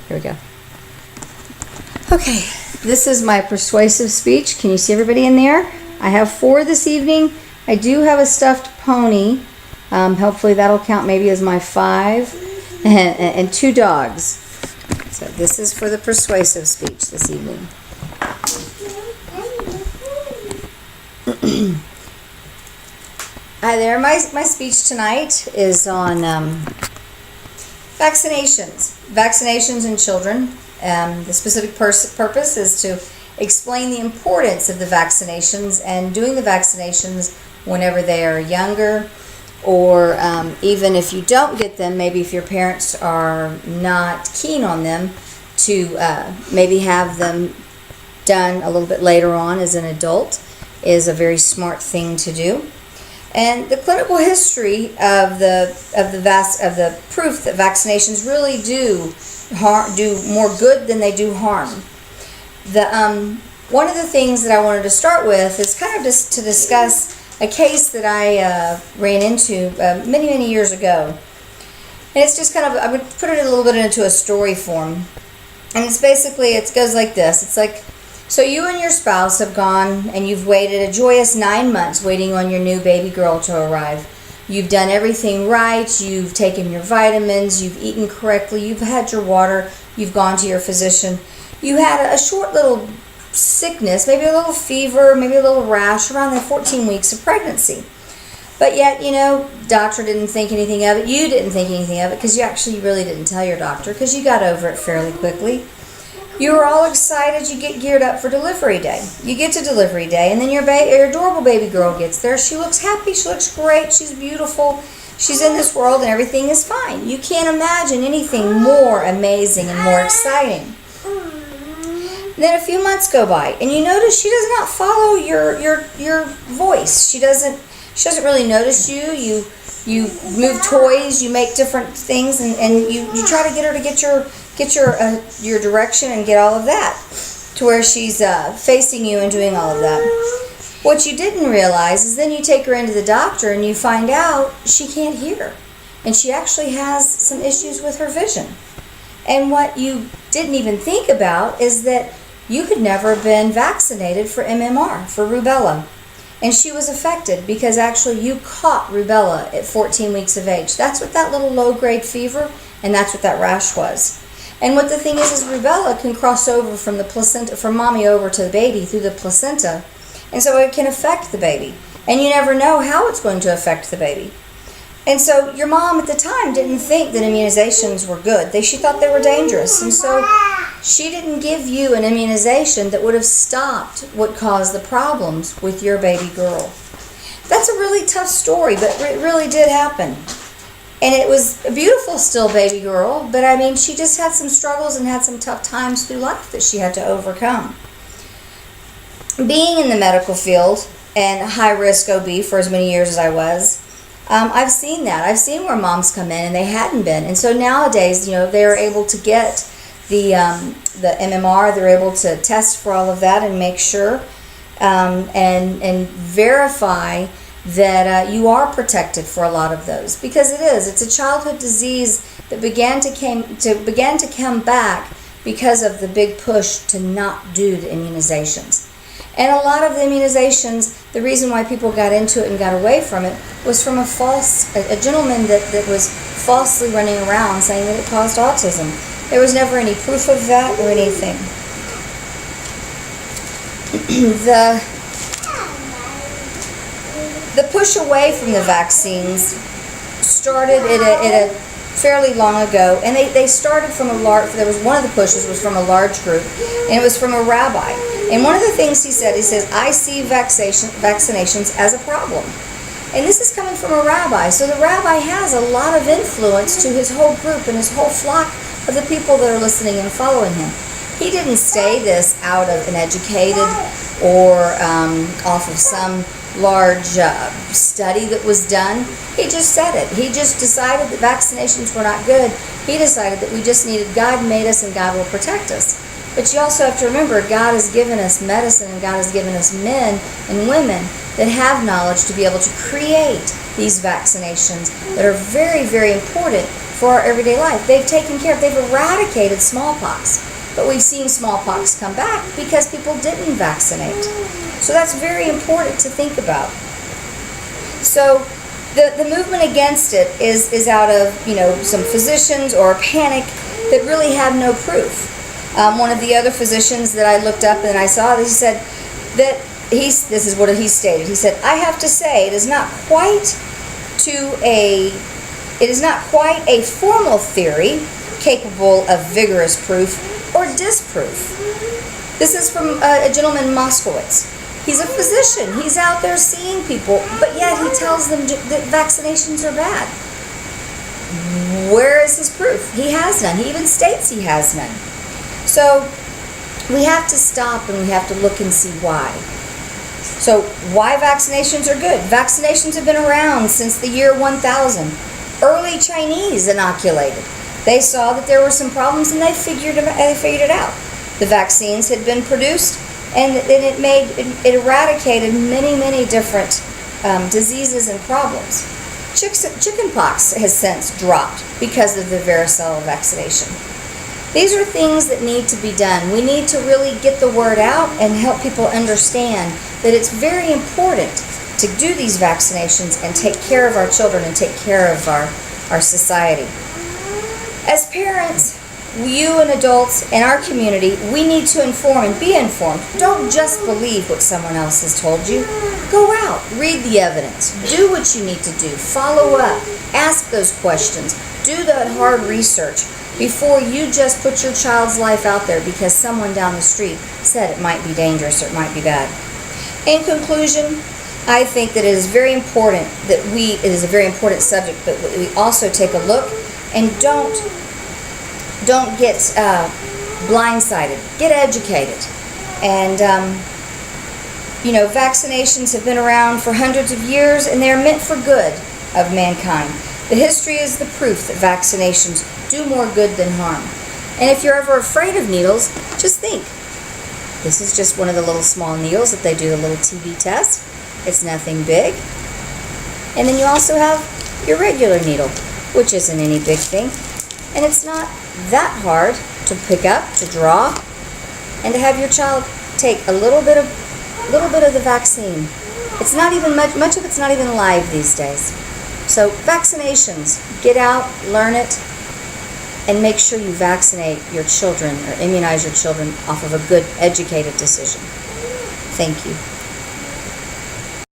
Here we go. Okay, this is my persuasive speech. Can you see everybody in there? I have 4 this evening. I do have a stuffed pony. Hopefully that'll count maybe as my 5. And 2 dogs. So this is for the persuasive speech this evening. Hi there. My speech tonight is on vaccinations. Vaccinations in children. The specific purpose is to explain the importance of the vaccinations and doing the vaccinations whenever they are younger, or even if you don't get them, maybe if your parents are not keen on them, to maybe have them done a little bit later on as an adult is a very smart thing to do. And the clinical history of the proof that vaccinations really do more good than they do harm. One of the things that I wanted to start with is kind of just to discuss a case that I ran into many years ago. And it's just kind of, I would put it a little bit into a story form. And it's basically, it goes like this. It's like, so you and your spouse have gone and you've waited a joyous 9 months waiting on your new baby girl to arrive. You've done everything right. You've taken your vitamins. You've eaten correctly. You've had your water. You've gone to your physician. You had a short little sickness, maybe a little fever, maybe a little rash around the 14 weeks of pregnancy. But yet, doctor didn't think anything of it. You didn't think anything of it because you actually really didn't tell your doctor because you got over it fairly quickly. You were all excited. You get geared up for delivery day. You get to delivery day, and then your adorable baby girl gets there. She looks happy. She looks great. She's beautiful. She's in this world, and everything is fine. You can't imagine anything more amazing and more exciting. Then a few months go by, and you notice she does not follow your voice. She doesn't really notice you. You move toys, you make different things, and you try to get her to get your direction and get all of that to where she's facing you and doing all of that. What you didn't realize is then you take her into the doctor and you find out she can't hear, and she actually has some issues with her vision. And what you didn't even think about is that you could never have been vaccinated for MMR, for rubella. And she was affected because actually you caught rubella at 14 weeks of age. That's what that little low-grade fever, and that's what that rash was. And what the thing is rubella can cross over from the placenta, from mommy over to the baby through the placenta. And so it can affect the baby. And you never know how it's going to affect the baby. And so your mom at the time didn't think that immunizations were good. She thought they were dangerous. And so she didn't give you an immunization that would have stopped what caused the problems with your baby girl. That's a really tough story, but it really did happen. And it was a beautiful still baby girl, but I mean, she just had some struggles and had some tough times through life that she had to overcome. Being in the medical field and high-risk OB for as many years as I was, I've seen that. I've seen where moms come in and they hadn't been. And so nowadays, they're able to get the MMR, they're able to test for all of that and make sure and verify that you are protected for a lot of those, because it's a childhood disease that began to come back because of the big push to not do the immunizations. And a lot of the immunizations, the reason why people got into it and got away from it was from a gentleman that was falsely running around saying that it caused autism. There was never any proof of that or anything. The push away from the vaccines started at a fairly long ago, and they started from one of the pushes was from a large group, and it was from a rabbi. And one of the things he says, I see vaccinations as a problem. And this is coming from a rabbi. So the rabbi has a lot of influence to his whole group and his whole flock of the people that are listening and following him. He didn't say this out of an educated or off of some large study that was done. He just said it. He just decided that vaccinations were not good. He decided that we just needed, God made us and God will protect us. But you also have to remember, God has given us medicine and God has given us men and women that have knowledge to be able to create these vaccinations that are very, very important for our everyday life. They've taken care of, they've eradicated smallpox. But we've seen smallpox come back because people didn't vaccinate. So that's very important to think about. So the movement against it is out of, some physicians or a panic that really have no proof. One of the other physicians that I looked up and I saw, he said that this is what he stated. He said, I have to say, it is not quite a formal theory capable of vigorous proof or disproof. This is from a gentleman, Moskowitz. He's a physician. He's out there seeing people, but yet he tells them that vaccinations are bad. Where is his proof? He has none. He even states he has none. So we have to stop and we have to look and see why. So why vaccinations are good? Vaccinations have been around since the year 1000. Early Chinese inoculated. They saw that there were some problems and they figured it out. The vaccines had been produced and it eradicated many different diseases and problems. Chickenpox has since dropped because of the varicella vaccination. These are things that need to be done. We need to really get the word out and help people understand that it's very important to do these vaccinations and take care of our children and take care of our society. As parents, you and adults in our community, we need to inform and be informed. Don't just believe what someone else has told you. Go out, read the evidence, do what you need to do, follow up, ask those questions, do that hard research before you just put your child's life out there because someone down the street said it might be dangerous or it might be bad. In conclusion, I think that it is very important that it is a very important subject, but we also take a look and don't get blindsided. Get educated. And, vaccinations have been around for hundreds of years and they're meant for good of mankind. The history is the proof that vaccinations do more good than harm. And if you're ever afraid of needles, just think. This is just one of the little small needles that they do the little TB test. It's nothing big. And then you also have your regular needle, which isn't any big thing. And it's not that hard to pick up, to draw, and to have your child take a little bit of the vaccine. It's not even much of it's not even live these days. So vaccinations, get out, learn it, and make sure you vaccinate your children or immunize your children off of a good educated decision. Thank you.